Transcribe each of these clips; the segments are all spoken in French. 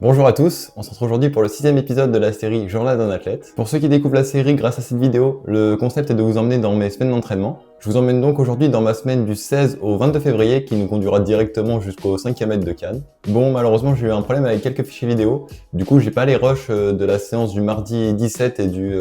Bonjour à tous, on se retrouve aujourd'hui pour le 6e épisode de la série Journal d'un athlète. Pour ceux qui découvrent la série grâce à cette vidéo, le concept est de vous emmener dans mes semaines d'entraînement. Je vous emmène donc aujourd'hui dans ma semaine du 16 au 22 février qui nous conduira directement jusqu'au 5e mètre de Cannes. Bon, malheureusement j'ai eu un problème avec quelques fichiers vidéo, du coup j'ai pas les rushs de la séance du mardi 17 et du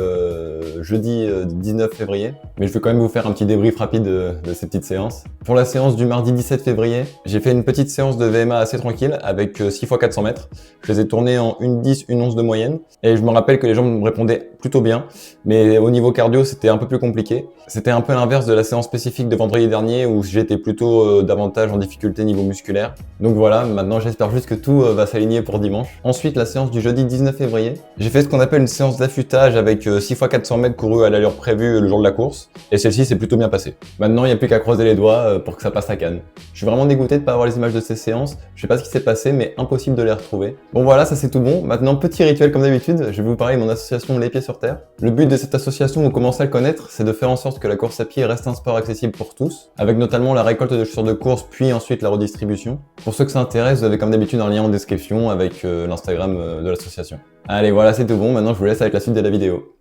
jeudi 19 février, mais je vais quand même vous faire un petit débrief rapide de ces petites séances. Pour la séance du mardi 17 février, j'ai fait une petite séance de VMA assez tranquille avec 6 x 400 mètres. Je les ai tournés en 1,10, 1,11 de moyenne, et je me rappelle que les gens me répondaient plutôt bien, mais au niveau cardio c'était un peu plus compliqué. C'était un peu l'inverse de la séance spécifique de vendredi dernier où j'étais plutôt davantage en difficulté niveau musculaire. Donc voilà, maintenant j'espère juste que tout va s'aligner pour dimanche. Ensuite, la séance du jeudi 19 février, j'ai fait ce qu'on appelle une séance d'affûtage avec 6 x 400 mètres courus à l'allure prévue le jour de la course, et celle-ci s'est plutôt bien passée. Maintenant, il n'y a plus qu'à croiser les doigts pour que ça passe à Cannes. Je suis vraiment dégoûté de ne pas avoir les images de ces séances, je sais pas ce qui s'est passé, mais impossible de les retrouver. Bon voilà, ça c'est tout bon. Maintenant, petit rituel comme d'habitude, je vais vous parler de mon association Les Pieds sur Terre. Le but de cette association, vous commencez à le connaître, c'est de faire en sorte que la course à pied reste un sport accessible pour tous, avec notamment la récolte de chaussures de course, puis ensuite la redistribution. Pour ceux que ça intéresse, vous avez comme d'habitude un lien en description avec l'Instagram de l'association. Allez, voilà, c'est tout bon. Maintenant, je vous laisse avec la suite de la vidéo.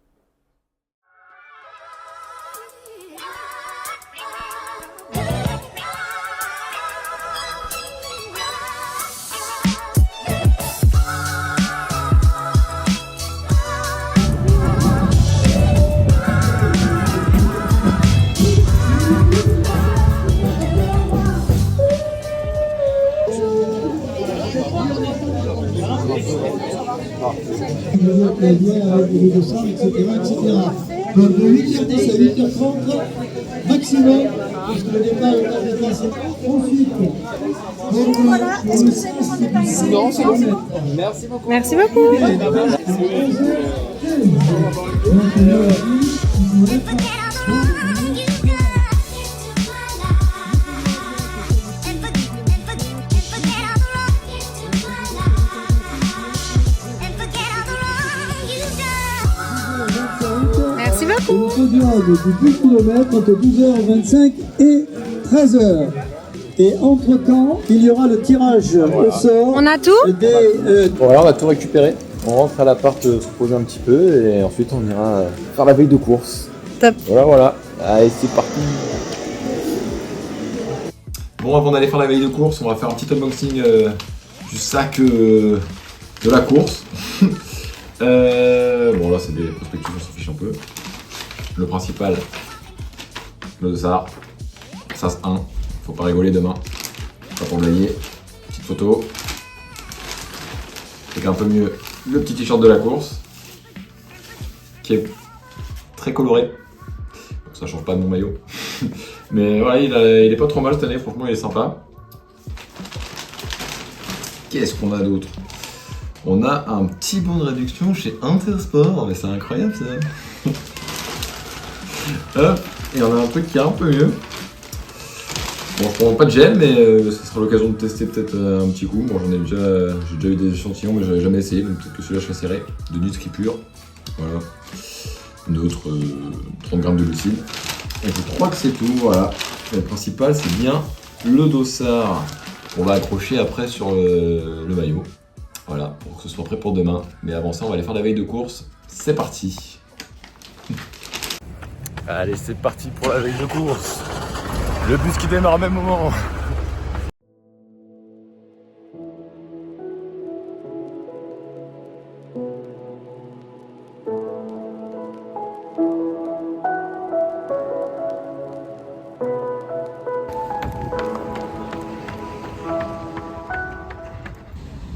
Donc de 8h10 à 8h30 maximum, parce que le départ est à déplacer. Ensuite, Voilà, est-ce que vous avez besoin de détails? Non, c'est bon. Merci beaucoup. Merci beaucoup. Merci beaucoup. une durée de 10 km entre 12h25 et 13h. Et entre-temps, il y aura le tirage au sort. On a tout? Des, Voilà, on a tout récupéré. On rentre à l'appart, se reposer un petit peu et ensuite on ira faire la veille de course. Top. Voilà. Allez, c'est parti. Bon, avant d'aller faire la veille de course, on va faire un petit unboxing du sac de la course. Bon, là, c'est des prospectus, on s'en fiche un peu. Le principal, le dossard. Ça, c'est un. Faut pas rigoler demain. Pas pour blaguer. Petite photo. Avec un peu mieux le petit t-shirt de la course. Qui est très coloré. Donc, ça change pas de mon maillot. Mais voilà, il est pas trop mal cette année, franchement, il est sympa. Qu'est-ce qu'on a d'autre? On a un petit bon de réduction chez Intersport, mais c'est incroyable ça. Hop, et on a un truc qui est un peu mieux. Bon, je prends pas de gel, mais ce sera l'occasion de tester peut-être un petit coup. Bon, j'ai déjà eu des échantillons, mais j'avais jamais essayé, donc peut-être que celui-là je fais serré. De Nutri Pure, voilà. Une autre 30 grammes de glucides. Et je crois que c'est tout, voilà. Et le principal, c'est bien le dossard qu'on va accrocher après sur le maillot. Voilà, pour que ce soit prêt pour demain. Mais avant ça, on va aller faire la veille de course. C'est parti. Allez, c'est parti pour la veille de course. Le bus qui démarre au même moment.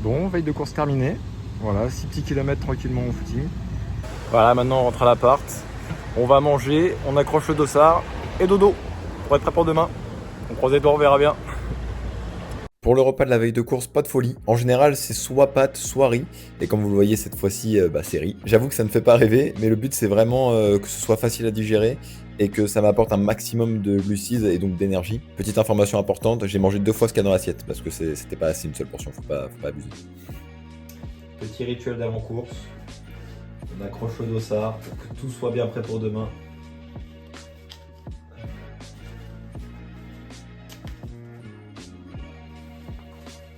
Bon, veille de course terminée. Voilà, 6 petits kilomètres tranquillement au footing. Voilà, maintenant on rentre à l'appart. On va manger, on accroche le dossard et dodo pour être prêt pour demain. On croise les doigts, on verra bien. Pour le repas de la veille de course, pas de folie. En général, c'est soit pâtes, soit riz. Et comme vous le voyez cette fois-ci, c'est riz. J'avoue que ça ne fait pas rêver, mais le but c'est vraiment que ce soit facile à digérer et que ça m'apporte un maximum de glucides et donc d'énergie. Petite information importante, j'ai mangé 2 fois ce qu'il y a dans l'assiette parce que c'était pas assez une seule portion, faut pas abuser. Petit rituel d'avant-course. On accroche le dossard pour que tout soit bien prêt pour demain.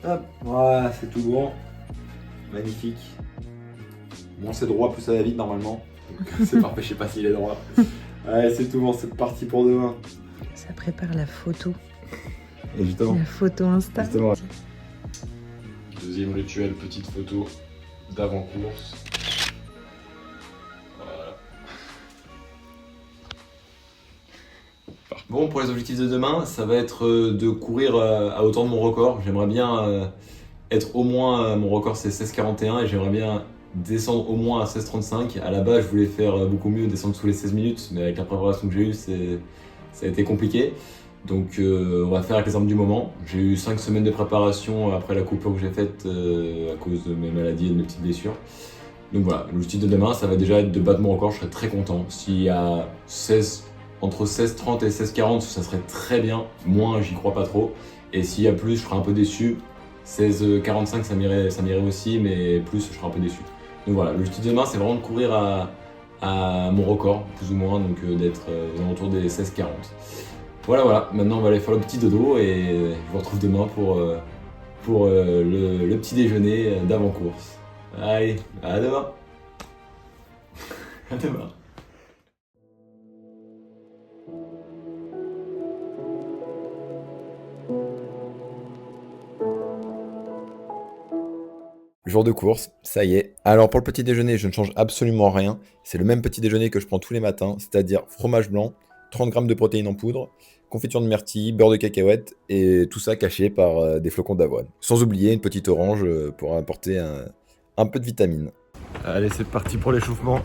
Hop, voilà, c'est tout bon. magnifique. Moins c'est droit, plus ça va vite normalement. Donc, c'est parfait, je sais pas s'il est droit. Allez, c'est tout bon, c'est parti pour demain. Ça prépare la photo. Et justement. La photo Insta. Justement. Deuxième rituel, petite photo d'avant-course. Voilà. Bon, pour les objectifs de demain, ça va être de courir à hauteur de mon record. J'aimerais bien être au moins, mon record c'est 16,41 et j'aimerais bien descendre au moins à 16,35. À la base, je voulais faire beaucoup mieux, descendre sous les 16 minutes, mais avec la préparation que j'ai eue, ça a été compliqué. Donc on va faire avec l'exemple du moment. J'ai eu 5 semaines de préparation après la coupure que j'ai faite à cause de mes maladies et de mes petites blessures. Donc voilà, l'objectif de demain, ça va déjà être de battre mon record, je serais très content. S'il y a entre 16,30 et 16,40, ça serait très bien. Moins, j'y crois pas trop. Et s'il y a plus, je serais un peu déçu. 16,45, ça m'irait aussi, mais plus, je serais un peu déçu. Donc voilà, l'objectif de demain, c'est vraiment de courir à mon record, plus ou moins, donc d'être aux alentours des 16,40. Voilà, maintenant on va aller faire le petit dodo et je vous retrouve demain pour le petit déjeuner d'avant-course. Allez, à demain. À demain. Jour de course, ça y est. Alors pour le petit déjeuner, je ne change absolument rien. C'est le même petit déjeuner que je prends tous les matins, c'est-à-dire fromage blanc, 30 g de protéines en poudre, confiture de myrtille, beurre de cacahuète et tout ça caché par des flocons d'avoine. Sans oublier une petite orange pour apporter un peu de vitamine. Allez, c'est parti pour l'échauffement.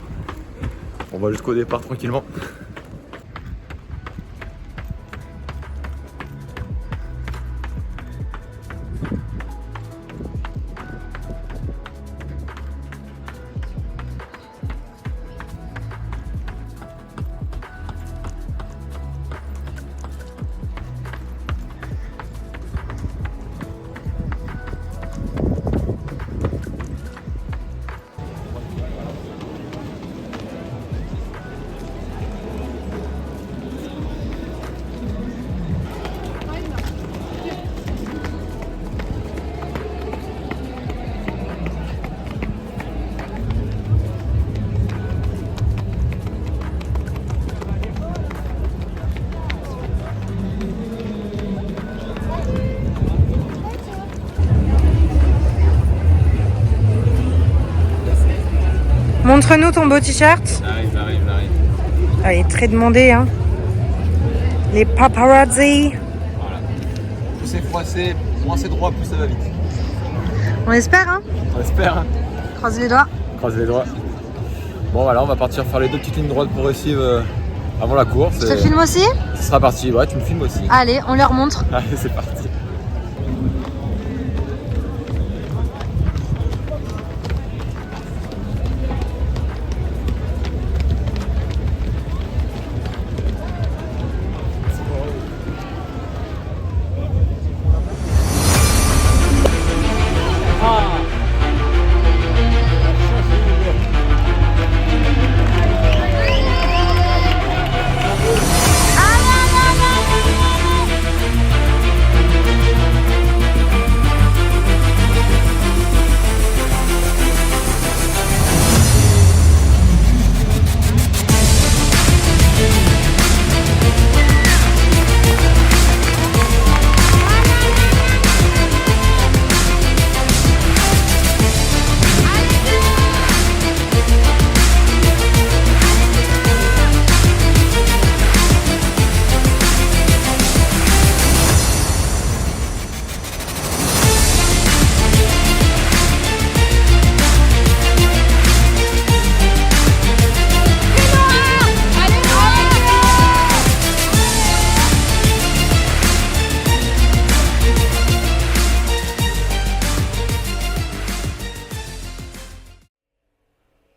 On va jusqu'au départ tranquillement. Montre-nous ton beau t-shirt. J'arrive. Ah, il est très demandé, hein. Les paparazzi. Voilà. Plus c'est froissé, moins c'est droit, plus ça va vite. On espère, hein. On espère. Hein. Croise les doigts. Croise les doigts. Bon voilà, on va partir faire les 2 petites lignes droites progressives avant la course. Je te filme aussi. Ce sera parti, ouais, tu me filmes aussi. Allez, on leur montre. Allez, c'est parti.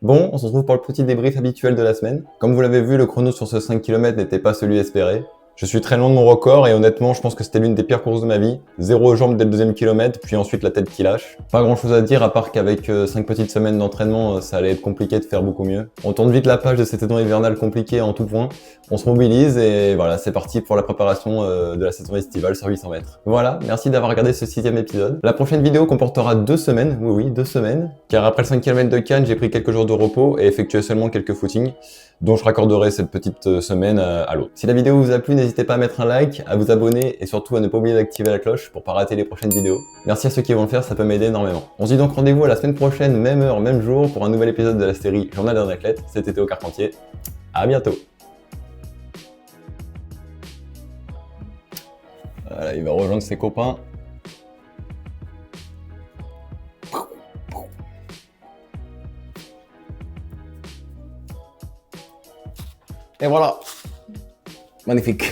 Bon, on se retrouve pour le petit débrief habituel de la semaine. Comme vous l'avez vu, le chrono sur ce 5 km n'était pas celui espéré. Je suis très loin de mon record et honnêtement, je pense que c'était l'une des pires courses de ma vie. 0 jambes dès le deuxième kilomètre, puis ensuite la tête qui lâche. Pas grand chose à dire à part qu'avec 5 petites semaines d'entraînement, ça allait être compliqué de faire beaucoup mieux. On tourne vite la page de cette saison hivernale compliquée en tout point. On se mobilise et voilà, c'est parti pour la préparation de la saison estivale sur 800 mètres. Voilà, merci d'avoir regardé ce 6e épisode. La prochaine vidéo comportera 2 semaines, oui, 2 semaines. Car après le 5 km de Cannes, j'ai pris quelques jours de repos et effectué seulement quelques footings, dont je raccorderai cette petite semaine à l'autre. Si la vidéo vous a plu, n'hésitez pas à mettre un like, à vous abonner et surtout à ne pas oublier d'activer la cloche pour pas rater les prochaines vidéos. Merci à ceux qui vont le faire, ça peut m'aider énormément. On se dit donc rendez-vous à la semaine prochaine, même heure, même jour, pour un nouvel épisode de la série Journal d'un athlète. C'était Théo Carpentier. À bientôt. Voilà, il va rejoindre ses copains. Et voilà. Magnifique.